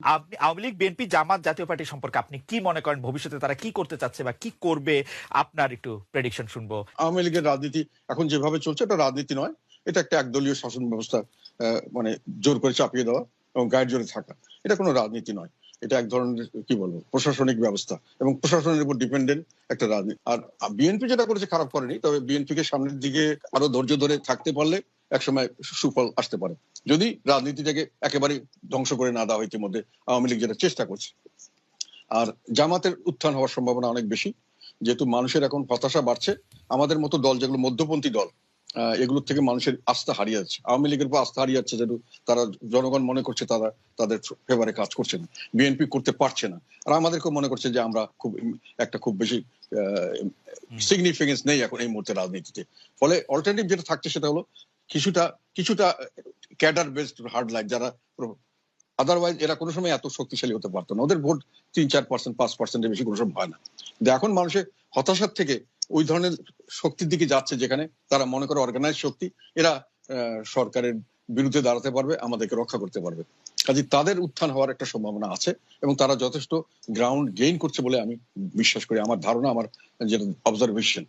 আপনি আওয়ামী লীগ, বিএনপি, জামাত, জাতীয় পার্টি সম্পর্কে আপনি কি মনে করেন? ভবিষ্যতে তারা কি করতে চাচ্ছে বা কি করবে? আপনার একটু প্রেডিকশন শুনবো। আওয়ামী লীগের রাজনীতি এখন যেভাবে চলছে এটা রাজনীতি নয়, এটা একটা একদলীয় শাসন ব্যবস্থা, মানে জোর করে চাপিয়ে দেওয়া এবং গায়ের জোরে থাকা। এটা কোনো রাজনীতি নয়, এটা এক ধরনের কি বলবো প্রশাসনিক ব্যবস্থা এবং প্রশাসনের উপর ডিপেন্ডেন্ট একটা রাজনীতি। আর বিএনপি যেটা করেছে খারাপ করেনি, তবে বিএনপি কে সামনের দিকে আরো ধৈর্য ধরে থাকতে পারলে একসময় সুফল আসতে পারে, যদি রাজনীতিটাকে একেবারে ধ্বংস করে না দেওয়া হয়। ইতিমধ্যে আওয়ামী লীগ যেটা চেষ্টা করছে। আর জামাতের উত্থান হওয়ার সম্ভাবনা অনেক বেশি, যেহেতু মানুষের এখন হতাশা বাড়ছে। আমাদের মতো দল যেগুলো মধ্যপন্থী দল, এগুলোর থেকে মানুষের আস্থা হারিয়ে যাচ্ছে, আওয়ামী লীগের উপর আস্থা হারিয়ে যাচ্ছে, যেহেতু তারা জনগণ মনে করছে তারা তাদের ফেভারে কাজ করছে না, বিএনপি করতে পারছে না। আর আমাদেরকে মনে করছে যে আমরা খুব বেশি সিগনিফিকেন্স নেই এখন এই মুহূর্তে রাজনীতিতে। ফলে অল্টারনেটিভ যেটা থাকছে সেটা হলো কিছুটা কিছুটা ক্যাডার বেসড হার্ড লাইন, যারা আদারওয়াইজ এরা কোনো সময় এত শক্তিশালী হতে পারতো না। ওদের ভোট 3-4%, 5%-এর বেশি কোনো সময় হয় না। কিন্তু এখন মানুষের হতাশার থেকে ওই ধরনের শক্তির দিকে যাচ্ছে, যেখানে তারা মনে করে অর্গানাইজ শক্তি, এরা সরকারের বিরুদ্ধে দাঁড়াতে পারবে, আমাদেরকে রক্ষা করতে পারবে। কাজে তাদের উত্থান হওয়ার একটা সম্ভাবনা আছে এবং তারা যথেষ্ট গ্রাউন্ড গেইন করছে বলে আমি বিশ্বাস করি। আমার ধারণা, আমার যেটা অবজারভেশন।